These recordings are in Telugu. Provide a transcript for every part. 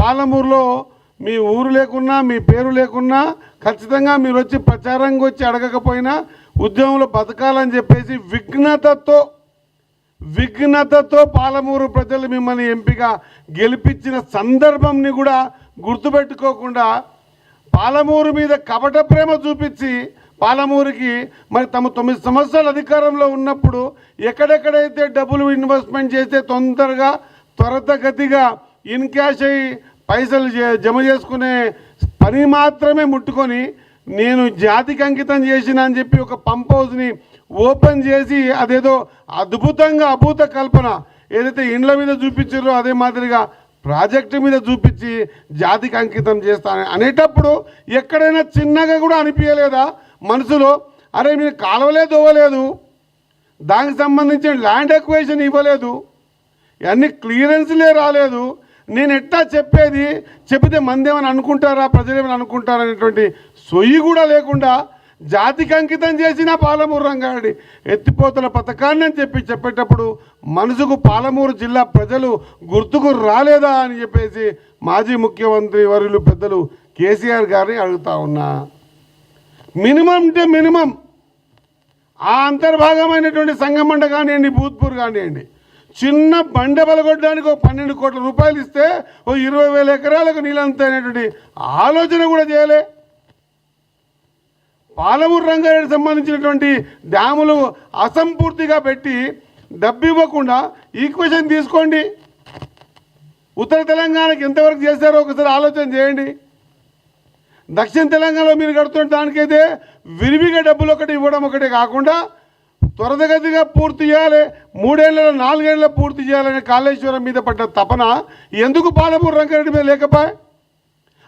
పాలమూరులో మీ ఊరు లేకున్నా మీ పేరు లేకున్నా ఖచ్చితంగా మీరు వచ్చి ప్రచారంగా వచ్చి అడగకపోయినా ఉద్యమంలో బతకాలని చెప్పేసి విఘ్నతతో పాలమూరు ప్రజలు మిమ్మల్ని ఎంపిక గెలిపించిన సందర్భంని కూడా గుర్తుపెట్టుకోకుండా పాలమూరు మీద కపట ప్రేమ చూపించి పాలమూరుకి మరి తమ 9 సంవత్సరాల అధికారంలో ఉన్నప్పుడు ఎక్కడెక్కడైతే డబ్బులు ఇన్వెస్ట్మెంట్ చేస్తే తొందరగా త్వరితగతిగా ఇన్ క్యాష్ అయ్యి పైసలు జమ చేసుకునే పని మాత్రమే ముట్టుకొని నేను జాతికి అంకితం చేసిన అని చెప్పి ఒక పంప్ హౌస్ని ఓపెన్ చేసి అదేదో అద్భుతంగా అభూత కల్పన ఏదైతే ఇండ్ల మీద చూపించారో అదే మాదిరిగా ప్రాజెక్టు మీద చూపించి జాతికి అంకితం చేస్తాను అనేటప్పుడు ఎక్కడైనా చిన్నగా కూడా అనిపించలేదా మనసులో? అరే మీరు కాలువలే దోవలేదు, దానికి సంబంధించిన ల్యాండ్ ఎక్వేషన్ ఇవ్వలేదు, అన్ని క్లియరెన్స్లే రాలేదు, నేను ఎట్టా చెప్పేది? చెబితే మంది ఏమని అనుకుంటారా, ప్రజలు ఏమని అనుకుంటారా అనేటువంటి సొయ్యి కూడా లేకుండా జాతికి అంకితం చేసిన పాలమూరు రంగారెడ్డి ఎత్తిపోతల పథకాన్ని అని చెప్పేటప్పుడు మనసుకు పాలమూరు జిల్లా ప్రజలు గుర్తుకు రాలేదా అని చెప్పేసి మాజీ ముఖ్యమంత్రి వర్యులు పెద్దలు కేసీఆర్ గారిని అడుగుతా ఉన్నా. మినిమం అంటే మినిమం ఆ అంతర్భాగమైనటువంటి సంగమండ కానివ్వండి, భూత్పూర్ కానివ్వండి, చిన్న బండ బలగొట్టడానికి 12 కోట్ల రూపాయలు ఇస్తే 20,000 ఎకరాలకు నీళ్ళంత అనేటువంటి ఆలోచన కూడా చేయలే. పాలమూరు రంగారెడ్డికి సంబంధించినటువంటి డ్యాములు అసంపూర్తిగా పెట్టి డబ్బు ఇవ్వకుండా ఈక్వేషన్ తీసుకోండి. ఉత్తర తెలంగాణకి ఎంతవరకు చేశారో ఒకసారి ఆలోచన చేయండి. దక్షిణ తెలంగాణలో మీరు కడుతున్న దానికైతే విరివిగా డబ్బులు ఒకటి ఇవ్వడం ఒకటే కాకుండా త్వరగతిగా పూర్తి చేయాలి, 3 ఏళ్ళ 4 ఏళ్ళ పూర్తి చేయాలనే కాళేశ్వరం మీద పడ్డ తపన ఎందుకు పాలమూరు రంగారెడ్డి మీద లేకపోయా?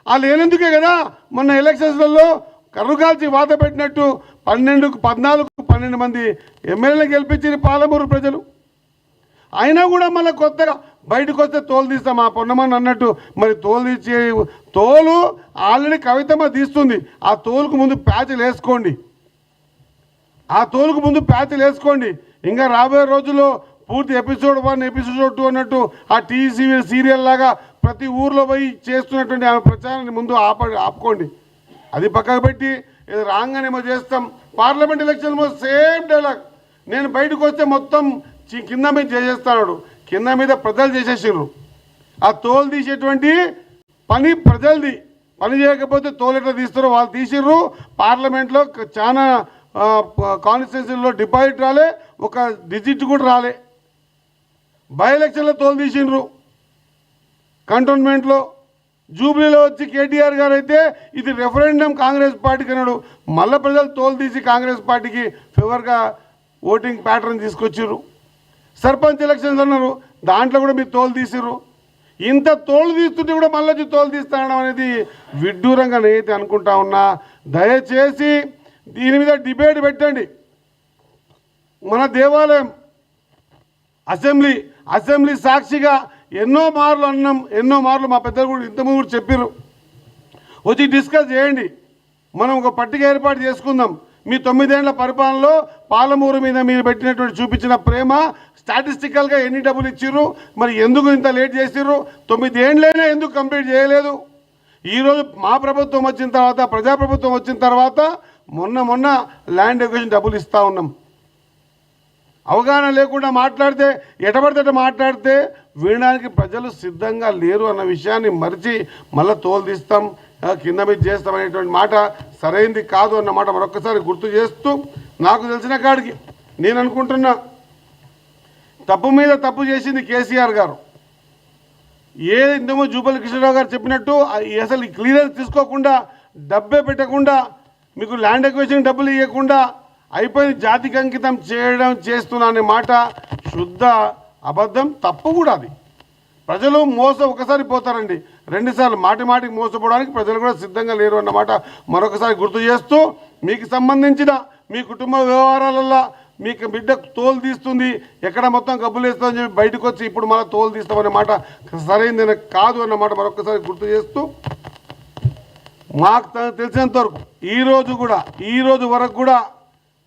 వాళ్ళు లేనందుకే కదా మొన్న ఎలక్షన్స్లలో కర్రుగాల్చి వాత పెట్టినట్టు 12 మంది ఎమ్మెల్యేలు గెలిపించిన పాలమూరు ప్రజలు. అయినా కూడా మళ్ళీ కొత్తగా బయటకు వస్తే తోలు తీస్తాం ఆ పొన్నమని అన్నట్టు మరి తోలు ఆల్రెడీ కవితమ్మ తీస్తుంది. ఆ తోలుకు ముందు ప్యాచ్లు వేసుకోండి. ఇంకా రాబోయే రోజుల్లో పూర్తి ఎపిసోడ్ 1 ఎపిసోడ్ 2 అన్నట్టు ఆ టీవీ సీరియల్ లాగా ప్రతి ఊర్లో పోయి చేస్తున్నటువంటి ఆ ప్రచారాన్ని ముందు ఆపుకోండి. అది పక్కకు పెట్టి ఇది రాగానేమో చేస్తాం. పార్లమెంట్ ఎలక్షన్లో సేమ్ డైలాగ్, నేను బయటకు వస్తే మొత్తం కింద మీద చేసేస్తాడు. కింద మీద ప్రజలు చేసేసారు. ఆ తోలు తీసేటువంటి పని ప్రజలది. పని చేయకపోతే తోలు ఎట్లా తీస్తారో వాళ్ళు తీసిర్రు. పార్లమెంట్లో చాలా కాన్స్టిట్యున్సీల్లో డిపాజిట్ రాలే, ఒక డిజిట్ కూడా రాలే. బై ఎలక్షన్లో తోలు తీసిండ్రు. కంటోన్మెంట్లో జూబ్లీలో వచ్చి కేటీఆర్ గారు అయితే ఇది రెఫరెండం కాంగ్రెస్ పార్టీకి అన్నాడు. మళ్ళీ ప్రజలు తోలు తీసి కాంగ్రెస్ పార్టీకి ఫేవర్గా ఓటింగ్ ప్యాటర్న్ తీసుకొచ్చిర్రు. సర్పంచ్ ఎలక్షన్స్ అన్నారు, దాంట్లో కూడా మీరు తోలు తీసిర్రు. ఇంత తోలు తీస్తుంటే కూడా మళ్ళీ వచ్చి తోలు తీస్తానడం అనేది విడ్డూరంగా నేనైతే అనుకుంటా ఉన్నా. దయచేసి దీని మీద డిబేట్ పెట్టండి. మన దేవాలయం అసెంబ్లీ సాక్షిగా ఎన్నో మార్లు అన్నాం, ఎన్నో మార్లు మా పెద్దలు కూడా ఇంతకుముందు కూడా చెప్పారు. వచ్చి డిస్కస్ చేయండి, మనం ఒక పట్టిక ఏర్పాటు చేసుకుందాం. మీ 9 ఏళ్ల పరిపాలనలో పాలమూరు మీద మీరు పెట్టినటువంటి చూపించిన ప్రేమ స్టాటిస్టికల్గా ఎన్ని డబ్బులు ఇచ్చిర్రు, మరి ఎందుకు ఇంత లేట్ చేసిర్రు, 9 ఏళ్ళైనా ఎందుకు కంప్లీట్ చేయలేదు? ఈరోజు మా ప్రభుత్వం వచ్చిన తర్వాత, ప్రజాప్రభుత్వం వచ్చిన తర్వాత మొన్న ల్యాండ్ ఎక్విజిషన్ డబ్బులు ఇస్తూ ఉన్నాం. అవగాహన లేకుండా మాట్లాడితే ఎటబడితే మాట్లాడితే వినడానికి ప్రజలు సిద్ధంగా లేరు అన్న విషయాన్ని మరిచి మళ్ళీ తోలు తీస్తాం, కింద మీద చేస్తాం అనేటువంటి మాట సరైంది కాదు అన్నమాట మరొకసారి గుర్తు చేస్తూ, నాకు తెలిసిన కాడికి నేను అనుకుంటున్నా తప్పు మీద తప్పు చేసింది కేసీఆర్ గారు. ఇంతకుముందు జూపల్లి కృష్ణారావు గారు చెప్పినట్టు అసలు క్లియరెన్స్ తీసుకోకుండా, డబ్బే పెట్టకుండా, మీకు ల్యాండ్ ఎక్విజిషన్ డబ్బులు ఇవ్వకుండా అయిపోయింది, జాతికి అంకితం చేస్తున్నా అనే మాట శుద్ధ అబద్ధం, తప్పు కూడా. అది ప్రజలు ఒకసారి పోతారండి, 2 సార్లు మాటికి మోసపోవడానికి ప్రజలు కూడా సిద్ధంగా లేరు అన్నమాట మరొకసారి గుర్తు చేస్తూ, మీకు సంబంధించిన మీ కుటుంబ వ్యవహారాలలో మీకు బిడ్డ తోలు తీస్తుంది, ఎక్కడ మొత్తం గబ్బులు వేస్తుందని చెప్పి బయటకు వచ్చి ఇప్పుడు మళ్ళీ తోలు తీస్తామనే మాట సరైనది కాదు అన్నమాట మరొకసారి గుర్తు చేస్తూ, మాకు తెలిసినంత వరకు ఈ రోజు వరకు కూడా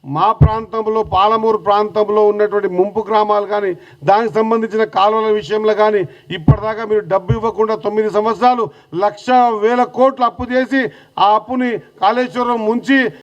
మా ప్రాంతంలో పాలమూరు ప్రాంతంలో ఉన్నటువంటి ముంపు గ్రామాలు కానీ దానికి సంబంధించిన కాలువల విషయంలో కానీ ఇప్పటిదాకా మీరు డబ్బు ఇవ్వకుండా 9 సంవత్సరాలు 1,00,000 కోట్లు అప్పు చేసి ఆ అప్పుని కాళేశ్వరం ముంచి